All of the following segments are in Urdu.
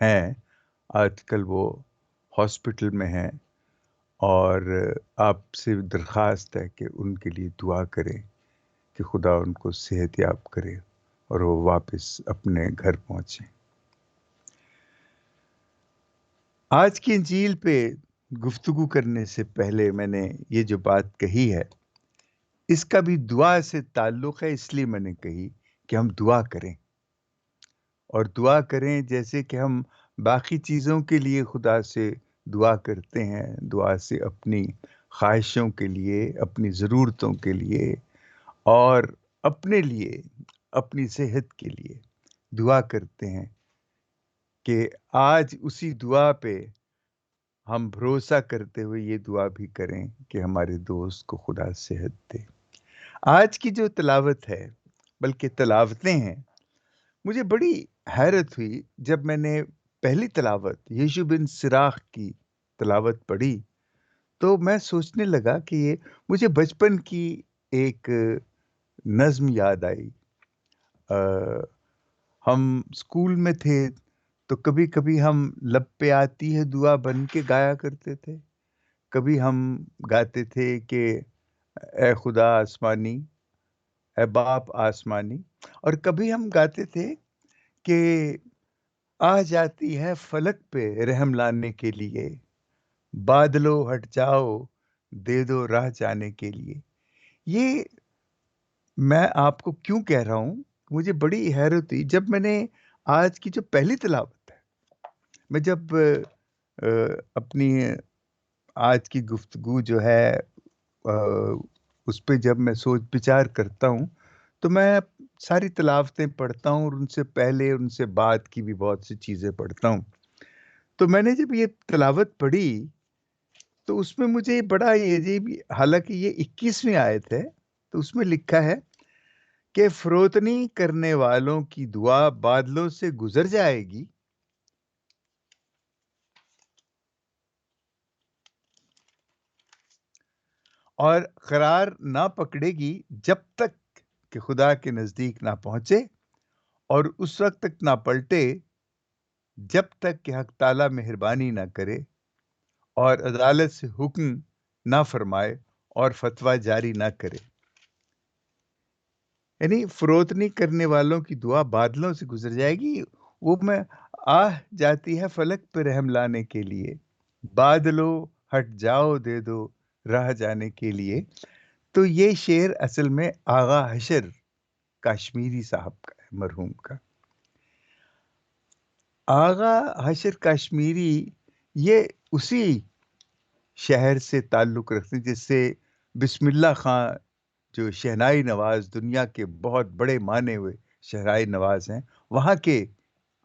ہیں آج کل وہ ہاسپٹل میں ہیں، اور آپ سے درخواست ہے کہ ان کے لیے دعا کریں کہ خدا ان کو صحت یاب کرے اور وہ واپس اپنے گھر پہنچیں۔ آج کی انجیل پہ گفتگو کرنے سے پہلے میں نے یہ جو بات کہی ہے، اس کا بھی دعا سے تعلق ہے، اس لیے میں نے کہی کہ ہم دعا کریں، اور دعا کریں جیسے کہ ہم باقی چیزوں کے لیے خدا سے دعا کرتے ہیں، دعا سے اپنی خواہشوں کے لیے، اپنی ضرورتوں کے لیے، اور اپنے لیے، اپنی صحت کے لیے دعا کرتے ہیں، کہ آج اسی دعا پہ ہم بھروسہ کرتے ہوئے یہ دعا بھی کریں کہ ہمارے دوست کو خدا صحت دے۔ آج کی جو تلاوت ہے، بلکہ تلاوتیں ہیں، مجھے بڑی حیرت ہوئی جب میں نے پہلی تلاوت یشوع بن سراخ کی تلاوت پڑھی، تو میں سوچنے لگا کہ یہ مجھے بچپن کی ایک نظم یاد آئی۔ ہم اسکول میں تھے تو کبھی کبھی ہم لب پہ آتی ہے دعا بن کے گایا کرتے تھے، کبھی ہم گاتے تھے کہ اے خدا آسمانی، اے باپ آسمانی، اور کبھی ہم گاتے تھے کہ آ جاتی ہے فلک پہ رحم لانے کے لیے، بادلو ہٹ جاؤ دے دو راہ جانے کے لیے۔ یہ میں آپ کو کیوں کہہ رہا ہوں، مجھے بڑی حیرت ہوئی جب میں نے آج کی جو پہلی تلاوت ہے، میں جب اپنی آج کی گفتگو جو ہے اس پہ جب میں سوچ بچار کرتا ہوں، تو میں ساری تلاوتیں پڑھتا ہوں، اور ان سے پہلے ان سے بعد کی بھی بہت سی چیزیں پڑھتا ہوں۔ تو میں نے جب یہ تلاوت پڑھی تو اس میں مجھے بڑا یہ عجیب، حالانکہ یہ 21ویں آیت ہے، تو اس میں لکھا ہے کہ فروتنی کرنے والوں کی دعا بادلوں سے گزر جائے گی، اور قرار نہ پکڑے گی جب تک کہ خدا کے نزدیک نہ پہنچے، اور اس وقت تک نہ پلٹے جب تک کہ حق تعالیٰ مہربانی نہ کرے اور عدالت سے حکم نہ فرمائے اور فتویٰ جاری نہ کرے۔ یعنی فروتنی کرنے والوں کی دعا بادلوں سے گزر جائے گی، وہ میں آہ جاتی ہے فلک پہ رحم لانے کے لیے، بادلوں ہٹ جاؤ دے دو راہ جانے کے لیے۔ تو یہ شعر اصل میں آغا حشر کاشمیری صاحب کا ہے، مرحوم کا۔ آغا حشر کاشمیری یہ اسی شہر سے تعلق رکھتے ہیں جس سے بسم اللہ خان، جو شہنائی نواز، دنیا کے بہت بڑے مانے ہوئے شہنائی نواز ہیں، وہاں کے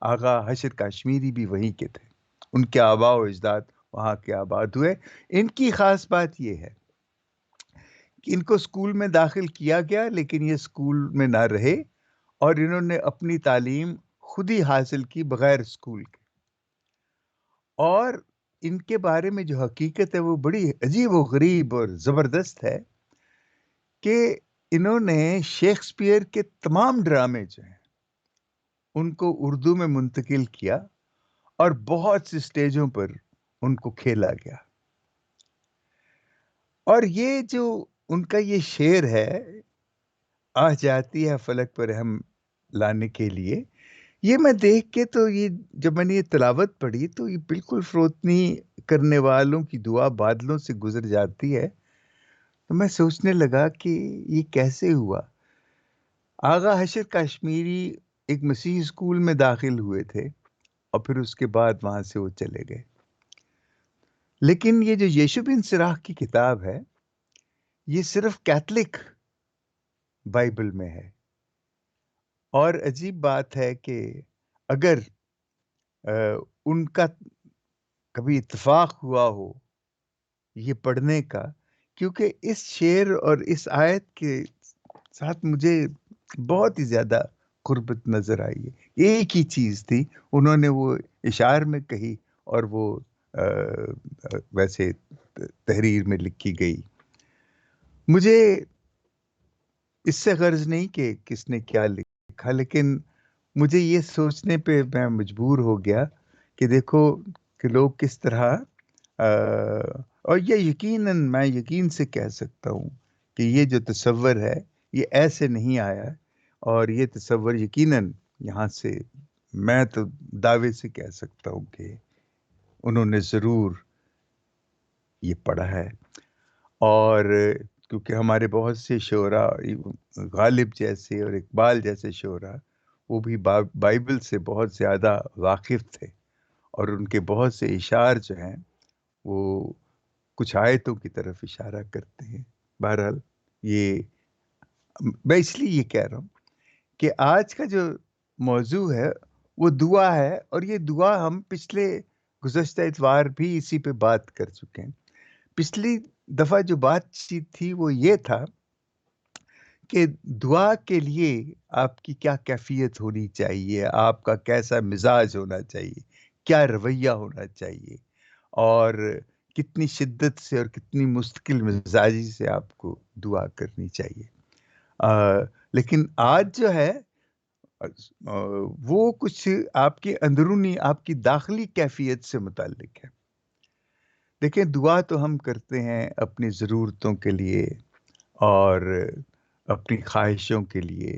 آغا حشر کاشمیری بھی وہیں کے تھے، ان کے آباء و اجداد وہاں کے آباد ہوئے۔ ان کی خاص بات یہ ہے کہ ان کو اسکول میں داخل کیا گیا، لیکن یہ اسکول میں نہ رہے، اور انہوں نے اپنی تعلیم خود ہی حاصل کی بغیر اسکول کے۔ اور ان کے بارے میں جو حقیقت ہے وہ بڑی عجیب و غریب اور زبردست ہے، کہ انہوں نے شیکسپیئر کے تمام ڈرامے جو ہیں ان کو اردو میں منتقل کیا، اور بہت سی اسٹیجوں پر ان کو کھیلا گیا۔ اور یہ جو ان کا یہ شعر ہے، آ جاتی ہے فلک پر رحم لانے کے لیے، یہ میں دیکھ کے تو یہ جب میں نے یہ تلاوت پڑھی تو یہ بالکل فروتنی کرنے والوں کی دعا بادلوں سے گزر جاتی ہے، تو میں سوچنے لگا کہ یہ کیسے ہوا۔ آغا حشر کاشمیری ایک مسیحی اسکول میں داخل ہوئے تھے، اور پھر اس کے بعد وہاں سے وہ چلے گئے، لیکن یہ جو یشوع بن سراخ کی کتاب ہے، یہ صرف کیتھولک بائبل میں ہے۔ اور عجیب بات ہے کہ اگر ان کا کبھی اتفاق ہوا ہو یہ پڑھنے کا، کیونکہ اس شعر اور اس آیت کے ساتھ مجھے بہت ہی زیادہ قربت نظر آئی ہے۔ ایک ہی چیز تھی، انہوں نے وہ اشعار میں کہی، اور وہ ویسے تحریر میں لکھی گئی۔ مجھے اس سے غرض نہیں کہ کس نے کیا لکھا، لیکن مجھے یہ سوچنے پہ میں مجبور ہو گیا کہ دیکھو کہ لوگ کس طرح اور یہ یقیناً میں یقین سے کہہ سکتا ہوں کہ یہ جو تصور ہے یہ ایسے نہیں آیا، اور یہ تصور یقیناً یہاں سے میں تو دعوے سے کہہ سکتا ہوں کہ انہوں نے ضرور یہ پڑھا ہے۔ اور کیونکہ ہمارے بہت سے شعراء، غالب جیسے اور اقبال جیسے شعراء، وہ بھی بائبل سے بہت زیادہ واقف تھے، اور ان کے بہت سے اشعار جو ہیں وہ کچھ آیتوں کی طرف اشارہ کرتے ہیں۔ بہرحال یہ میں اس لیے یہ کہہ رہا ہوں کہ آج کا جو موضوع ہے وہ دعا ہے، اور یہ دعا ہم پچھلے گزشتہ اتوار بھی اسی پہ بات کر چکے ہیں۔ پچھلی دفعہ جو بات چیت تھی وہ یہ تھا کہ دعا کے لیے آپ کی کیا کیفیت ہونی چاہیے، آپ کا کیسا مزاج ہونا چاہیے، کیا رویہ ہونا چاہیے، اور کتنی شدت سے اور کتنی مستقل مزاجی سے آپ کو دعا کرنی چاہیے۔ لیکن آج جو ہے وہ کچھ آپ کی اندرونی، آپ کی داخلی کیفیت سے متعلق ہے۔ دیکھیں، دعا تو ہم کرتے ہیں اپنی ضرورتوں کے لیے، اور اپنی خواہشوں کے لیے،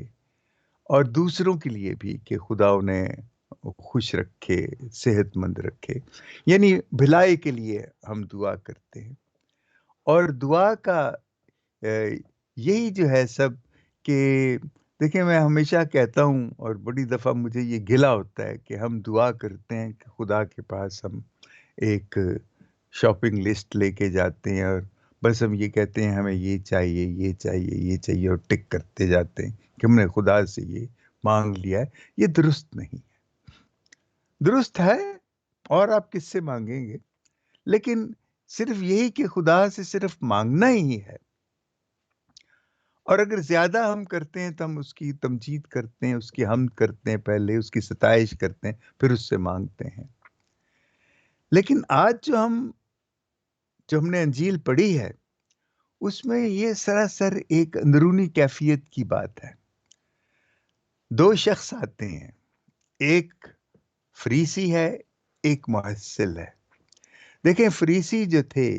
اور دوسروں کے لیے بھی کہ خدا انہیں خوش رکھے، صحت مند رکھے، یعنی بھلائی کے لیے ہم دعا کرتے ہیں۔ اور دعا کا یہی جو ہے سب کہ دیکھیں، میں ہمیشہ کہتا ہوں اور بڑی دفعہ مجھے یہ گلہ ہوتا ہے کہ ہم دعا کرتے ہیں کہ خدا کے پاس ہم ایک شاپنگ لسٹ لے کے جاتے ہیں، اور بس ہم یہ کہتے ہیں ہمیں یہ چاہیے، یہ چاہیے، یہ چاہیے، اور ٹک کرتے جاتے ہیں کہ ہم نے خدا سے یہ مانگ لیا ہے۔ یہ درست نہیں ہے۔ درست ہے، اور آپ کس سے مانگیں گے؟ لیکن صرف یہی کہ خدا سے صرف مانگنا ہی ہے، اور اگر زیادہ ہم کرتے ہیں تو ہم اس کی تمجید کرتے ہیں، اس کی حمد کرتے ہیں، پہلے اس کی ستائش کرتے ہیں، پھر اس سے مانگتے ہیں۔ لیکن آج جو ہم نے انجیل پڑھی ہے اس میں یہ سراسر ایک اندرونی کیفیت کی بات ہے۔ دو شخص آتے ہیں، ایک فریسی ہے، ایک محصل ہے۔ دیکھیں، فریسی جو تھے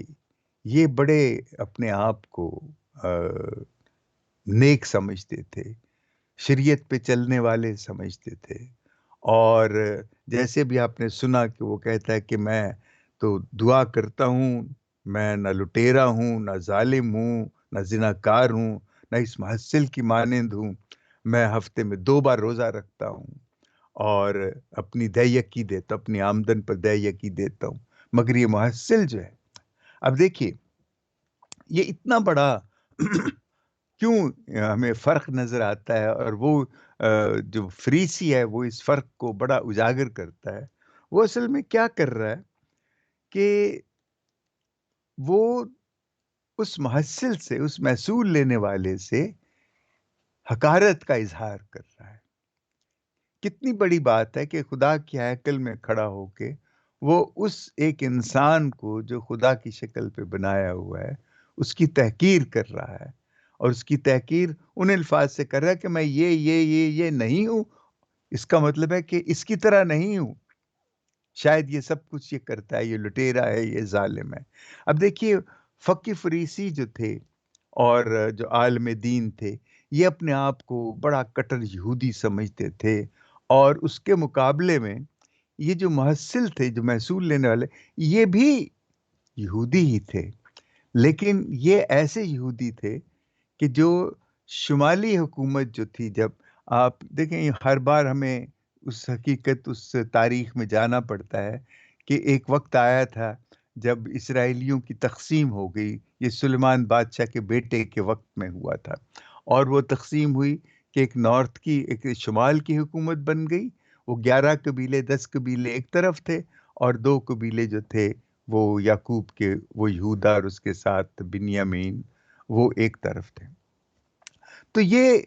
یہ بڑے اپنے آپ کو نیک سمجھتے تھے، شریعت پہ چلنے والے سمجھتے تھے، اور جیسے بھی آپ نے سنا کہ وہ کہتا ہے کہ میں تو دعا کرتا ہوں، میں نہ لٹیرا ہوں، نہ ظالم ہوں، نہ زناکار ہوں، نہ اس محصل کی مانند ہوں، میں ہفتے میں 2 بار روزہ رکھتا ہوں، اور اپنی دیکی دیتا، اپنی آمدن پر دیکی دیتا ہوں، مگر یہ محصل جو ہے، اب دیکھیے یہ اتنا بڑا کیوں ہمیں فرق نظر آتا ہے، اور وہ جو فریسی ہے وہ اس فرق کو بڑا اجاگر کرتا ہے۔ وہ اصل میں کیا کر رہا ہے کہ وہ اس محصل سے، اس محصول لینے والے سے حقارت کا اظہار کر رہا ہے۔ کتنی بڑی بات ہے کہ خدا کی ہیکل میں کھڑا ہو کے وہ اس ایک انسان کو جو خدا کی شکل پہ بنایا ہوا ہے اس کی تحقیر کر رہا ہے، اور اس کی تحقیر ان الفاظ سے کر رہا ہے کہ میں یہ نہیں ہوں، اس کا مطلب ہے کہ اس کی طرح نہیں ہوں، شاید یہ سب کچھ یہ کرتا ہے، یہ لٹیرا ہے، یہ ظالم ہے۔ اب دیکھیے، فقی فریسی جو تھے اور جو عالم دین تھے، یہ اپنے آپ کو بڑا کٹر یہودی سمجھتے تھے، اور اس کے مقابلے میں یہ جو محصل تھے، جو محصول لینے والے، یہ بھی یہودی ہی تھے، لیکن یہ ایسے یہودی تھے کہ جو شمالی حکومت جو تھی، جب آپ دیکھیں ہر بار ہمیں اس حقیقت، اس تاریخ میں جانا پڑتا ہے کہ ایک وقت آیا تھا جب اسرائیلیوں کی تقسیم ہو گئی، یہ سلیمان بادشاہ کے بیٹے کے وقت میں ہوا تھا، اور وہ تقسیم ہوئی کہ ایک نارتھ کی، ایک شمال کی حکومت بن گئی، وہ 11 قبیلے، 10 قبیلے ایک طرف تھے، اور 2 قبیلے جو تھے وہ یعقوب کے، وہ یہودا اور اس کے ساتھ بنیامین، وہ ایک طرف تھے۔ تو یہ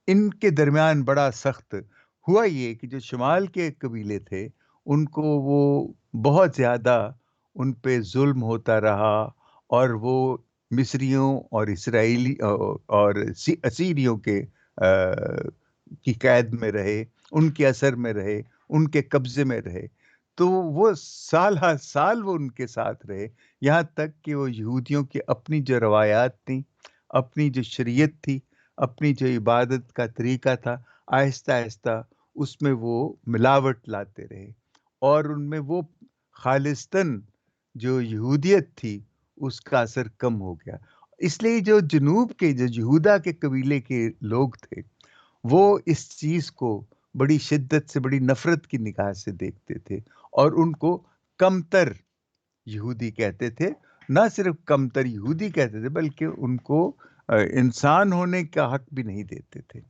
ان کے درمیان بڑا سخت ہوا، یہ کہ جو شمال کے قبیلے تھے ان کو وہ بہت زیادہ ان پہ ظلم ہوتا رہا، اور وہ مصریوں اور اسرائیلی اور اسیریوں کے کی قید میں رہے، ان کے اثر میں رہے، ان کے قبضے میں رہے۔ تو وہ سال ہر سال وہ ان کے ساتھ رہے، یہاں تک کہ وہ یہودیوں کی اپنی جو روایات تھیں، اپنی جو شریعت تھی، اپنی جو عبادت کا طریقہ تھا، آہستہ آہستہ اس میں وہ ملاوٹ لاتے رہے، اور ان میں وہ خالصتاً جو یہودیت تھی اس کا اثر کم ہو گیا۔ اس لیے جو جنوب کے، جو یہودا کے قبیلے کے لوگ تھے، وہ اس چیز کو بڑی شدت سے، بڑی نفرت کی نگاہ سے دیکھتے تھے، اور ان کو کمتر یہودی کہتے تھے۔ نہ صرف کمتر یہودی کہتے تھے، بلکہ ان کو انسان ہونے کا حق بھی نہیں دیتے تھے۔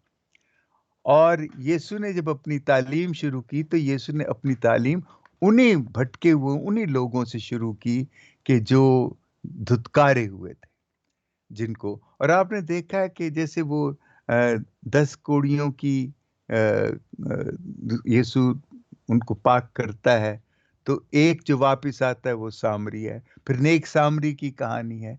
اور یسوع نے جب اپنی تعلیم شروع کی تو یسوع نے اپنی تعلیم انہی بھٹکے ہوئے انہی لوگوں سے شروع کی کہ جو دھتکارے ہوئے تھے، جن کو، اور آپ نے دیکھا ہے کہ جیسے وہ 10 کوڑیوں کی یسوع ان کو پاک کرتا ہے، تو ایک جو واپس آتا ہے وہ سامری ہے، پھر نیک سامری کی کہانی ہے،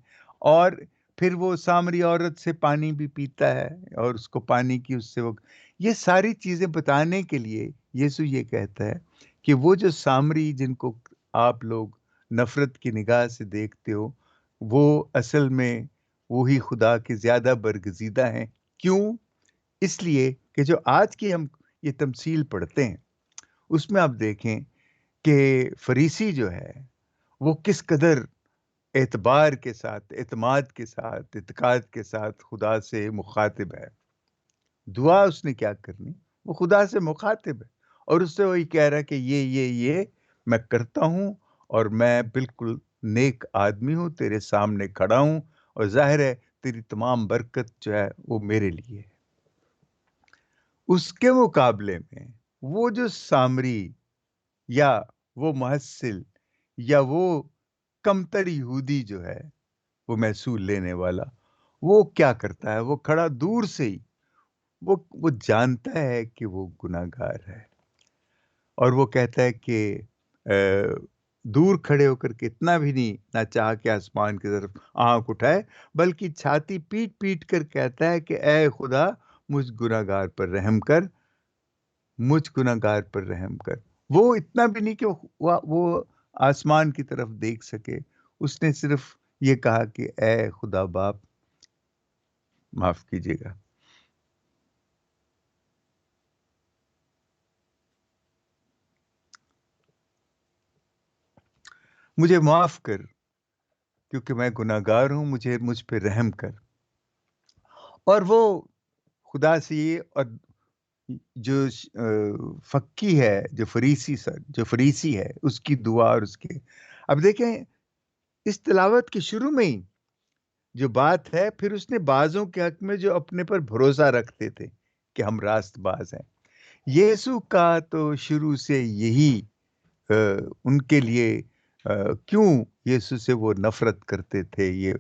اور پھر وہ سامری عورت سے پانی بھی پیتا ہے، اور اس کو پانی کی اس سے وہ، یہ ساری چیزیں بتانے کے لیے یسوع یہ کہتا ہے کہ وہ جو سامری جن کو آپ لوگ نفرت کی نگاہ سے دیکھتے ہو، وہ اصل میں وہی خدا کے زیادہ برگزیدہ ہیں۔ کیوں؟ اس لیے کہ جو آج کی ہم یہ تمثیل پڑھتے ہیں، اس میں آپ دیکھیں کہ فریسی جو ہے وہ کس قدر اعتبار کے ساتھ، اعتماد کے ساتھ، اعتقاد کے ساتھ خدا سے مخاطب ہے۔ دعا اس نے کیا کرنی، وہ خدا سے مخاطب ہے، اور اس سے وہی کہہ رہا ہے کہ یہ میں کرتا ہوں، اور میں بالکل نیک آدمی ہوں، تیرے سامنے کھڑا ہوں، اور ظاہر ہے تیری تمام برکت جو ہے وہ میرے لیے ہے۔ اس کے مقابلے میں وہ جو سامری یا وہ محصل یا وہ کمتر یہودی جو ہے، وہ محصول لینے والا، وہ کیا کرتا ہے؟ وہ کھڑا دور سے ہی وہ جانتا ہے کہ وہ گناہگار ہے، اور وہ کہتا ہے کہ دور کھڑے ہو کر کے اتنا بھی نہیں نہ چاہ کے آسمان کی طرف آنکھ اٹھائے، بلکہ چھاتی پیٹ پیٹ کر کہتا ہے کہ اے خدا، مجھ گناہگار پر رحم کر، مجھ گناہگار پر رحم کر۔ وہ اتنا بھی نہیں کہ وہ آسمان کی طرف دیکھ سکے، اس نے صرف یہ کہا کہ اے خدا باپ، معاف کیجیے گا، مجھے معاف کر، کیونکہ میں گناہگار ہوں، مجھ پہ رحم کر۔ اور وہ خدا سے یہ، اور جو فقی ہے، جو فریسی ہے، اس کی دعا، اور اس کے، اب دیکھیں اس تلاوت کے شروع میں ہی جو بات ہے، پھر اس نے بعضوں کے حق میں جو اپنے پر بھروسہ رکھتے تھے کہ ہم راست باز ہیں، یسوع کا تو شروع سے یہی ان کے لیے کیوں یسوع سے وہ نفرت کرتے تھے، یہ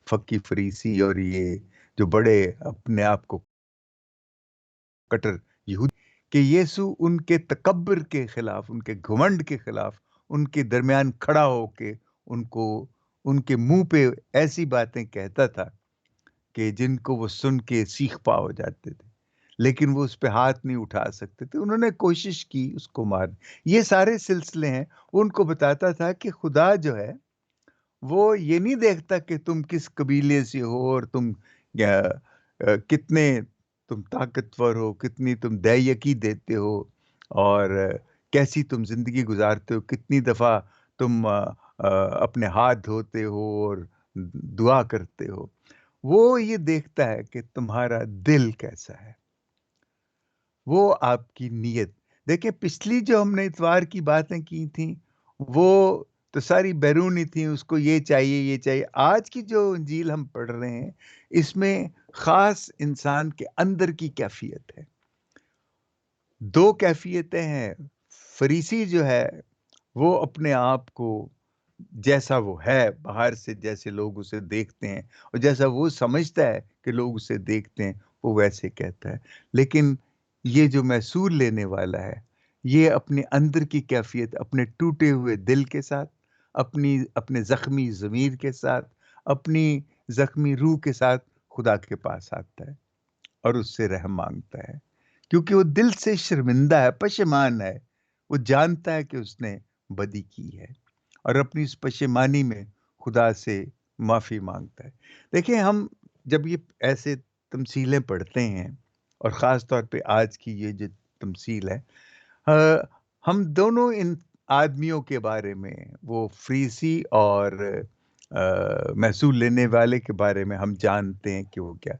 فقی فریسی اور یہ جو بڑے اپنے آپ کو کٹر یہودی، کہ یسوع ان کے تکبر کے خلاف، ان کے گھمنڈ کے خلاف، ان کے درمیان کھڑا ہو کے ان کو، ان کے منہ پہ ایسی باتیں کہتا تھا کہ جن کو وہ سن کے سیخ پا ہو جاتے تھے، لیکن وہ اس پہ ہاتھ نہیں اٹھا سکتے تھے۔ انہوں نے کوشش کی اس کو مارنے، یہ سارے سلسلے ہیں، ان کو بتاتا تھا کہ خدا جو ہے وہ یہ نہیں دیکھتا کہ تم کس قبیلے سے ہو، اور تم کتنے تم طاقتور ہو، کتنی تم دیکی دیتے ہو، اور کیسی تم زندگی گزارتے ہو، کتنی دفعہ تم اپنے ہاتھ دھوتے ہو اور دعا کرتے ہو۔ وہ یہ دیکھتا ہے کہ تمہارا دل کیسا ہے، وہ آپ کی نیت۔ دیکھیں پچھلی جو ہم نے اتوار کی باتیں کی تھیں، وہ تو ساری بیرونی تھیں، اس کو یہ چاہیے یہ چاہیے۔ آج کی جو انجیل ہم پڑھ رہے ہیں، اس میں خاص انسان کے اندر کی کیفیت ہے۔ دو کیفیتیں ہیں۔ فریسی جو ہے وہ اپنے آپ کو جیسا وہ ہے باہر سے، جیسے لوگ اسے دیکھتے ہیں اور جیسا وہ سمجھتا ہے کہ لوگ اسے دیکھتے ہیں، وہ ویسے کہتا ہے۔ لیکن یہ جو محصول لینے والا ہے، یہ اپنے اندر کی کیفیت، اپنے ٹوٹے ہوئے دل کے ساتھ، اپنے زخمی ضمیر کے ساتھ، اپنی زخمی روح کے ساتھ خدا کے پاس آتا ہے اور اس سے رحم مانگتا ہے، کیونکہ وہ دل سے شرمندہ ہے، پشیمان ہے۔ وہ جانتا ہے کہ اس نے بدی کی ہے، اور اپنی اس پشیمانی میں خدا سے معافی مانگتا ہے۔ دیکھیں، ہم جب یہ ایسے تمثیلیں پڑھتے ہیں، اور خاص طور پہ آج کی یہ جو تمثیل ہے، ہم دونوں ان آدمیوں کے بارے میں، وہ فریسی اور محصول لینے والے کے بارے میں ہم جانتے ہیں کہ وہ کیا۔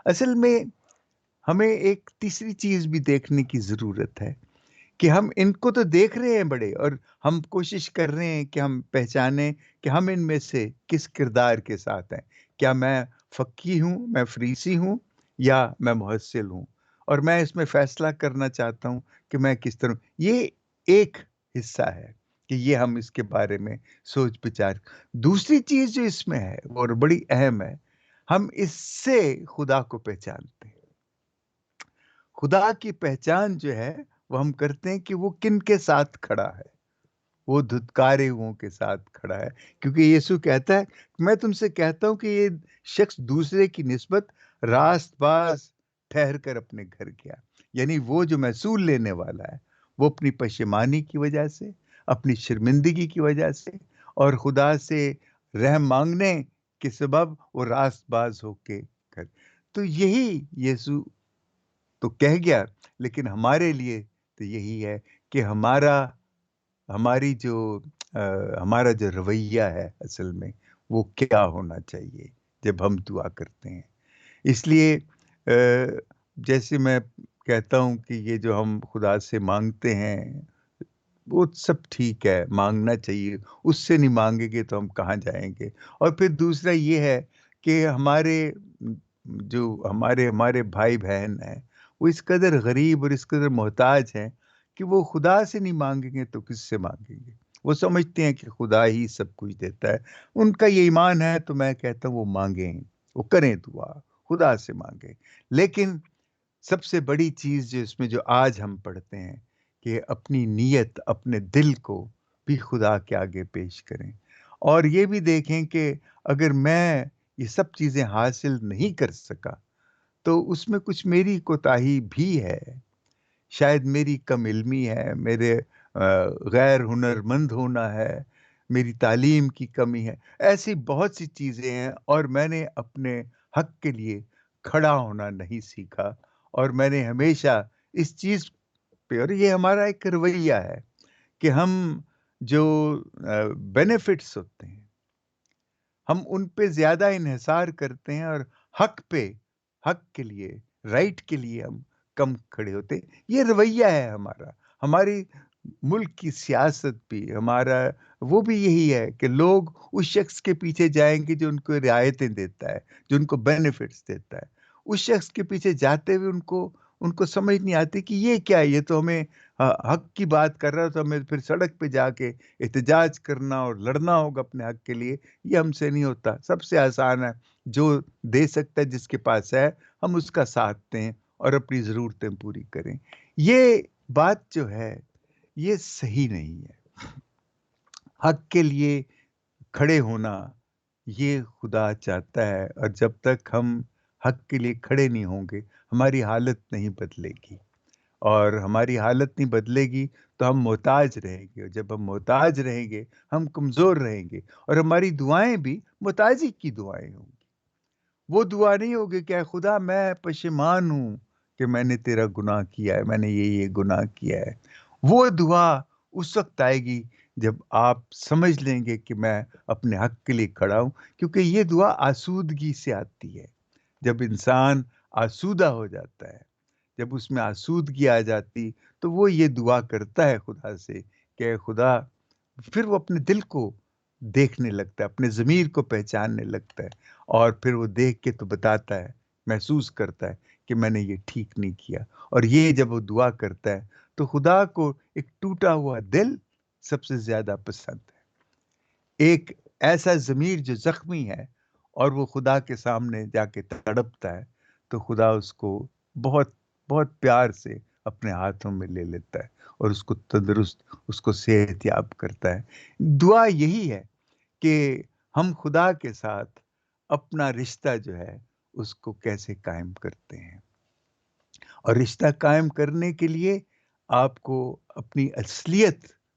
اصل میں ہمیں ایک تیسری چیز بھی دیکھنے کی ضرورت ہے، کہ ہم ان کو تو دیکھ رہے ہیں بڑے، اور ہم کوشش کر رہے ہیں کہ ہم پہچانیں کہ ہم ان میں سے کس کردار کے ساتھ ہیں۔ کیا میں فقی ہوں، میں فریسی ہوں، یا میں محصل ہوں؟ اور میں اس میں فیصلہ کرنا چاہتا ہوں کہ میں کس طرح۔ یہ ایک حصہ ہے کہ یہ ہم اس کے بارے میں سوچ بچار۔ دوسری چیز جو اس میں ہے اور بڑی اہم ہے، ہم اس سے خدا کو پہچانتے ہیں۔ خدا کی پہچان جو ہے وہ ہم کرتے ہیں کہ وہ کن کے ساتھ کھڑا ہے۔ وہ دھتکارے ہوئوں کے ساتھ کھڑا ہے، کیونکہ یسوع کہتا ہے، میں تم سے کہتا ہوں کہ یہ شخص دوسرے کی نسبت راست باز ٹھہر کر اپنے گھر گیا۔ یعنی وہ جو محصول لینے والا ہے، وہ اپنی پشیمانی کی وجہ سے، اپنی شرمندگی کی وجہ سے، اور خدا سے رحم مانگنے کے سبب وہ راست باز ہو کے گھر۔ تو یہی یسوع تو کہہ گیا، لیکن ہمارے لیے تو یہی ہے کہ ہماری جو ہمارا جو رویہ ہے اصل میں وہ کیا ہونا چاہیے جب ہم دعا کرتے ہیں۔ اس لیے جیسے میں کہتا ہوں کہ یہ جو ہم خدا سے مانگتے ہیں وہ سب ٹھیک ہے، مانگنا چاہیے، اس سے نہیں مانگیں گے تو ہم کہاں جائیں گے۔ اور پھر دوسرا یہ ہے کہ ہمارے بھائی بہن ہیں، وہ اس قدر غریب اور اس قدر محتاج ہیں کہ وہ خدا سے نہیں مانگیں گے تو کس سے مانگیں گے؟ وہ سمجھتے ہیں کہ خدا ہی سب کچھ دیتا ہے، ان کا یہ ایمان ہے، تو میں کہتا ہوں وہ مانگیں، وہ کریں دعا، خدا سے مانگیں۔ لیکن سب سے بڑی چیز جو اس میں جو آج ہم پڑھتے ہیں، کہ اپنی نیت، اپنے دل کو بھی خدا کے آگے پیش کریں، اور یہ بھی دیکھیں کہ اگر میں یہ سب چیزیں حاصل نہیں کر سکا تو اس میں کچھ میری کوتاہی بھی ہے، شاید میری کم علمی ہے، میرے غیر ہنرمند ہونا ہے، میری تعلیم کی کمی ہے، ایسی بہت سی چیزیں ہیں، اور میں نے اپنے حق کے لیے کھڑا ہونا نہیں سیکھا، اور میں نے ہمیشہ اس چیز پہ، اور یہ ہمارا ایک رویہ ہے کہ ہم جو بینیفٹس ہوتے ہیں ہم ان پہ زیادہ انحصار کرتے ہیں، اور حق کے لیے، رائٹ کے لیے ہم کم کھڑے ہوتے ہیں۔ یہ رویہ ہے ہمارا، ہماری ملک کی سیاست بھی، ہمارا وہ بھی یہی ہے کہ لوگ اس شخص کے پیچھے جائیں گے جو ان کو رعایتیں دیتا ہے، جو ان کو بینیفٹس دیتا ہے۔ اس شخص کے پیچھے جاتے ہوئے ان کو سمجھ نہیں آتی کہ یہ کیا ہے، یہ تو ہمیں حق کی بات کر رہا ہے، تو ہمیں پھر سڑک پہ جا کے احتجاج کرنا اور لڑنا ہوگا اپنے حق کے لیے۔ یہ ہم سے نہیں ہوتا۔ سب سے آسان ہے، جو دے سکتا ہے، جس کے پاس ہے، ہم اس کا ساتھ دیں اور اپنی ضرورتیں پوری کریں۔ یہ بات جو ہے یہ صحیح نہیں ہے۔ حق کے لیے کھڑے ہونا یہ خدا چاہتا ہے، اور جب تک ہم حق کے لیے کھڑے نہیں ہوں گے ہماری حالت نہیں بدلے گی، اور ہماری حالت نہیں بدلے گی تو ہم محتاج رہیں گے، اور جب ہم محتاج رہیں گے ہم کمزور رہیں گے، اور ہماری دعائیں بھی محتاجی کی دعائیں ہوں گی۔ وہ دعا نہیں ہوگی کہ اے خدا میں پشیمان ہوں کہ میں نے تیرا گناہ کیا ہے، میں نے یہ گناہ کیا ہے۔ وہ دعا اس وقت آئے گی جب آپ سمجھ لیں گے کہ میں اپنے حق کے لیے کھڑا ہوں، کیونکہ یہ دعا آسودگی سے آتی ہے۔ جب انسان آسودہ ہو جاتا ہے، جب اس میں آسودگی آ جاتی، تو وہ یہ دعا کرتا ہے خدا سے کہ اے خدا، پھر وہ اپنے دل کو دیکھنے لگتا ہے، اپنے ضمیر کو پہچاننے لگتا ہے، اور پھر وہ دیکھ کے تو بتاتا ہے، محسوس کرتا ہے کہ میں نے یہ ٹھیک نہیں کیا۔ اور یہ جب وہ دعا کرتا ہے تو خدا کو ایک ٹوٹا ہوا دل سب سے زیادہ پسند ہے۔ ایک ایسا ضمیر جو زخمی ہے اور وہ خدا کے سامنے جا کے تڑپتا ہے، تو خدا اس کو بہت بہت پیار سے اپنے ہاتھوں میں لے لیتا ہے، اور اس کو تندرست، اس کو صحت یاب کرتا ہے۔ دعا یہی ہے کہ ہم خدا کے ساتھ اپنا رشتہ جو ہے اس کو کیسے قائم کرتے ہیں، اور رشتہ قائم کرنے کے لیے آپ کو اپنی اصلیت